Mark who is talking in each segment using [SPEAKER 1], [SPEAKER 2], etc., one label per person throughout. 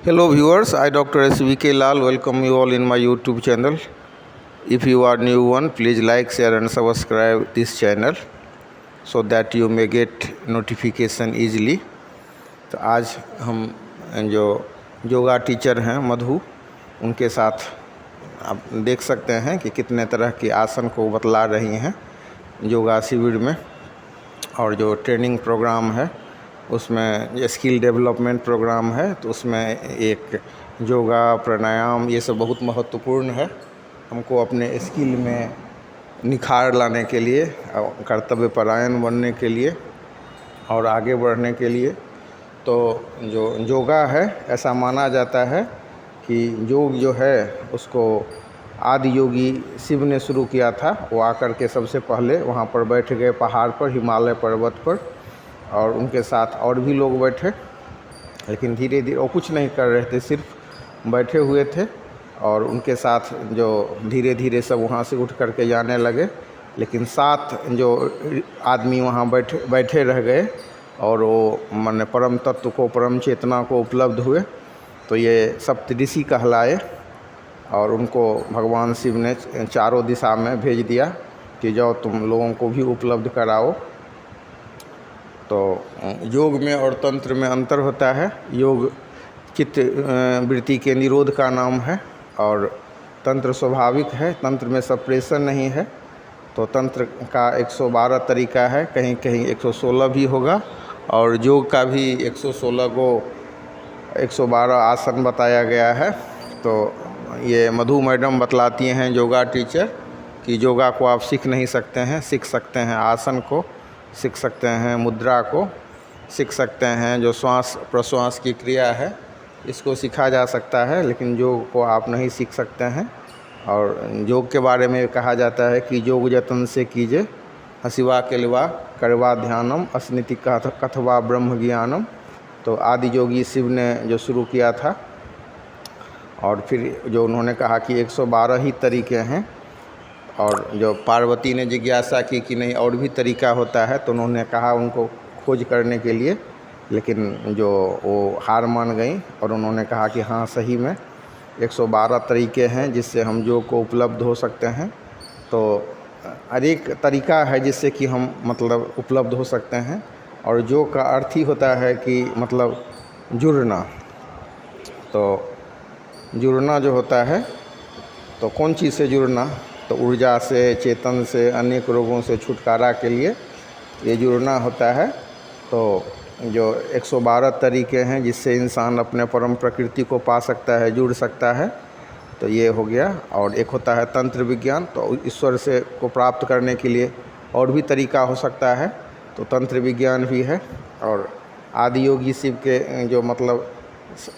[SPEAKER 1] Hello viewers, I Dr. S.V.K. Lal welcome you all in my YouTube channel. If you are new one, please like, share and subscribe this channel so that you may get notification easily. तो आज हम जो yoga teacher हैं मधु, उनके साथ आप देख सकते हैं कि कितने तरह के आसन को बतला रही हैं योगा शिविर में। और जो ट्रेनिंग प्रोग्राम है उसमें स्किल डेवलपमेंट प्रोग्राम है, तो उसमें एक योगा प्राणायाम ये सब बहुत महत्वपूर्ण है हमको अपने स्किल में निखार लाने के लिए, कर्तव्य परायण बनने के लिए और आगे बढ़ने के लिए। तो जो योगा है, ऐसा माना जाता है कि योग जो है उसको आदि योगी शिव ने शुरू किया था। वो आकर के सबसे पहले वहाँ पर बैठ गए पहाड़ पर, हिमालय पर्वत पर, और उनके साथ और भी लोग बैठे, लेकिन धीरे धीरे वो कुछ नहीं कर रहे थे, सिर्फ बैठे हुए थे। और उनके साथ जो धीरे धीरे सब वहाँ से उठ कर के जाने लगे, लेकिन 7 जो आदमी वहाँ बैठे रह गए और वो माने परम तत्व को, परम चेतना को उपलब्ध हुए। तो ये सप्तऋषि कहलाए और उनको भगवान शिव ने चारों दिशा में भेज दिया कि जाओ तुम लोगों को भी उपलब्ध कराओ। तो योग में और तंत्र में अंतर होता है। योग चित्त वृत्ति के निरोध का नाम है और तंत्र स्वाभाविक है, तंत्र में सप्रेशन नहीं है। तो तंत्र का 112 तरीका है, कहीं कहीं 116 भी होगा, और योग का भी 116 को 112 आसन बताया गया है। तो ये मधु मैडम बतलाती हैं योगा टीचर कि योगा को आप सीख नहीं सकते हैं, सीख सकते हैं आसन को, सीख सकते हैं मुद्रा को, सीख सकते हैं जो श्वास प्रश्वास की क्रिया है, इसको सीखा जा सकता है, लेकिन योग को आप नहीं सीख सकते हैं। और योग के बारे में कहा जाता है कि योग जतन से कीजिए, हसिवा केलवा करवा ध्यानम, अस्निति कथवा ब्रह्म ज्ञानम। तो आदि योगी शिव ने जो शुरू किया था, और फिर जो उन्होंने कहा कि 112 ही तरीके हैं। और जो पार्वती ने जिज्ञासा की कि नहीं और भी तरीका होता है, तो उन्होंने कहा उनको खोज करने के लिए, लेकिन जो वो हार मान गई और उन्होंने कहा कि हाँ सही में 112 तरीके हैं जिससे हम योग को उपलब्ध हो सकते हैं। तो हर एक तरीका है जिससे कि हम मतलब उपलब्ध हो सकते हैं। और योग का अर्थ ही होता है कि मतलब जुड़ना। तो जुड़ना जो होता है, तो कौन चीज़ से जुड़ना, तो ऊर्जा से, चेतन से, अनेक रोगों से छुटकारा के लिए ये जुड़ना होता है। तो जो 112 तरीके हैं जिससे इंसान अपने परम प्रकृति को पा सकता है, जुड़ सकता है, तो ये हो गया। और एक होता है तंत्र विज्ञान, तो ईश्वर से को प्राप्त करने के लिए और भी तरीका हो सकता है, तो तंत्र विज्ञान भी है। और आदि योगी शिव के जो मतलब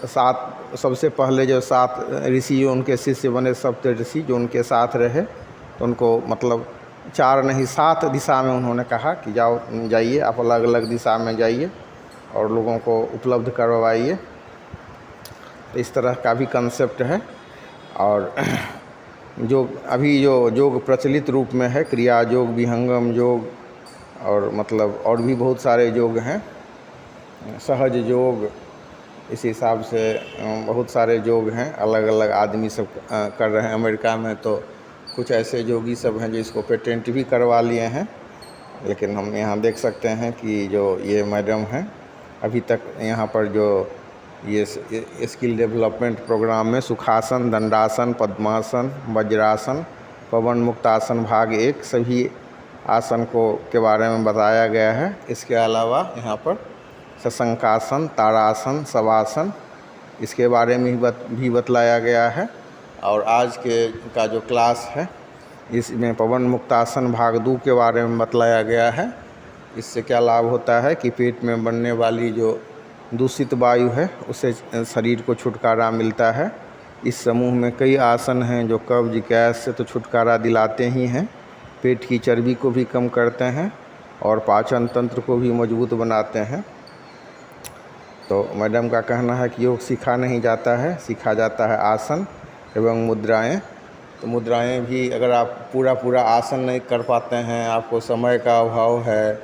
[SPEAKER 1] 7 सबसे पहले जो 7 ऋषि उनके शिष्य बने, सप्त ऋषि जो उनके साथ रहे, तो उनको मतलब 4 नहीं 7 दिशा में उन्होंने कहा कि जाइए आप अलग अलग दिशा में जाइए और लोगों को उपलब्ध करवाइए। तो इस तरह का भी कंसेप्ट है। और जो अभी जो योग प्रचलित रूप में है, क्रिया योग, विहंगम योग, और मतलब और भी बहुत सारे योग हैं, सहज योग, इस हिसाब से बहुत सारे योग हैं, अलग अलग आदमी सब कर रहे हैं। अमेरिका में तो कुछ ऐसे योगी सब हैं जो इसको पेटेंट भी करवा लिए हैं, लेकिन हम यहाँ देख सकते हैं कि जो ये मैडम हैं अभी तक यहाँ पर जो ये स्किल डेवलपमेंट प्रोग्राम में सुखासन, दंडासन, पद्मासन, वज्रासन, पवन मुक्तासन भाग 1 सभी आसन को के बारे में बताया गया है। इसके अलावा यहाँ पर शशंकासन, ताड़ासन, शवासन, इसके बारे में भी बतलाया गया है। और आज का जो क्लास है इसमें पवन मुक्तासन भाग 2 के बारे में बतलाया गया है। इससे क्या लाभ होता है कि पेट में बनने वाली जो दूषित वायु है उससे शरीर को छुटकारा मिलता है। इस समूह में कई आसन हैं जो कब्ज, गैस से तो छुटकारा दिलाते ही हैं, पेट की चर्बी को भी कम करते हैं और पाचन तंत्र को भी मजबूत बनाते हैं। तो मैडम का कहना है कि योग सीखा नहीं जाता है, सीखा जाता है आसन एवं मुद्राएं। तो मुद्राएं भी अगर आप पूरा आसन नहीं कर पाते हैं, आपको समय का अभाव है,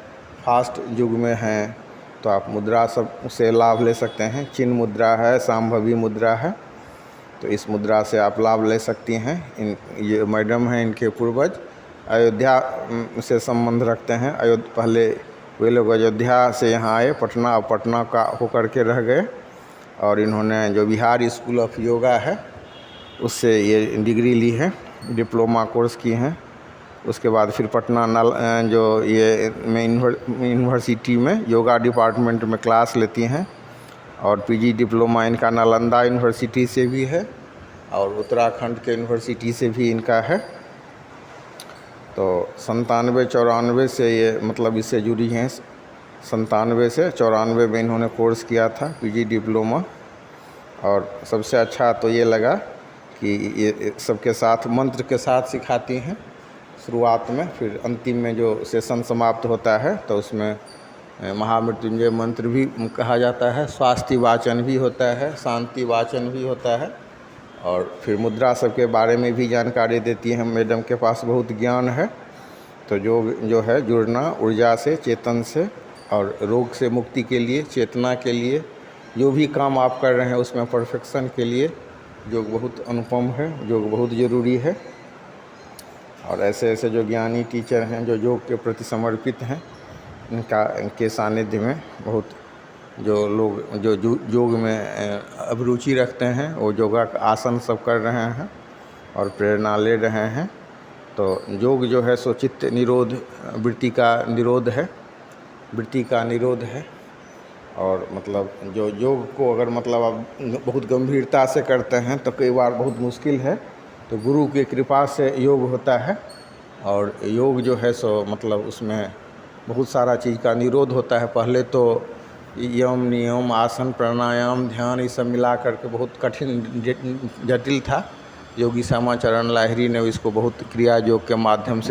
[SPEAKER 1] फास्ट युग में हैं, तो आप मुद्रा सब से लाभ ले सकते हैं। चिन्ह मुद्रा है, सांभवी मुद्रा है, तो इस मुद्रा से आप लाभ ले सकती हैं। ये मैडम हैं, इनके पूर्वज अयोध्या से संबंध रखते हैं। पहले वे लोग अयोध्या से यहाँ आए, पटना का होकर के रह गए, और इन्होंने जो बिहार स्कूल ऑफ योगा है उससे ये डिग्री ली है, डिप्लोमा कोर्स की हैं। उसके बाद फिर पटना जो ये यूनिवर्सिटी में योगा डिपार्टमेंट में क्लास लेती हैं, और पीजी डिप्लोमा इनका नालंदा यूनिवर्सिटी से भी है और उत्तराखंड के यूनिवर्सिटी से भी इनका है। तो 97-94 से ये मतलब इससे जुड़ी हैं। 97 से 94 में इन्होंने कोर्स किया था पीजी डिप्लोमा। और सबसे अच्छा तो ये लगा कि ये सबके साथ मंत्र के साथ सिखाती हैं शुरुआत में, फिर अंतिम में जो सेशन समाप्त होता है तो उसमें महामृत्युंजय मंत्र भी कहा जाता है, स्वास्थ्य वाचन भी होता है, शांति वाचन भी होता है, और फिर मुद्रा सब के बारे में भी जानकारी देती हैं। मैडम के पास बहुत ज्ञान है। तो जो है जुड़ना ऊर्जा से, चेतन से, और रोग से मुक्ति के लिए, चेतना के लिए, जो भी काम आप कर रहे हैं उसमें परफेक्शन के लिए योग बहुत अनुपम है, योग बहुत ज़रूरी है। और ऐसे जो ज्ञानी टीचर हैं जो योग के प्रति समर्पित हैं, इनके सानिध्य में बहुत जो लोग जो योग में अभिरुचि रखते हैं वो योगा का आसन सब कर रहे हैं और प्रेरणा ले रहे हैं। तो योग जो है सो चित्त निरोध, वृत्ति का निरोध है। और मतलब जो योग को अगर मतलब आप बहुत गंभीरता से करते हैं तो कई बार बहुत मुश्किल है, तो गुरु की कृपा से योग होता है। और योग जो है सो मतलब उसमें बहुत सारा चीज़ का निरोध होता है। पहले तो यम, नियम, आसन, प्राणायाम, ध्यान ये सब मिला करके बहुत कठिन जटिल था। योगी श्यामाचरण लाहिरी ने इसको बहुत क्रिया योग के माध्यम से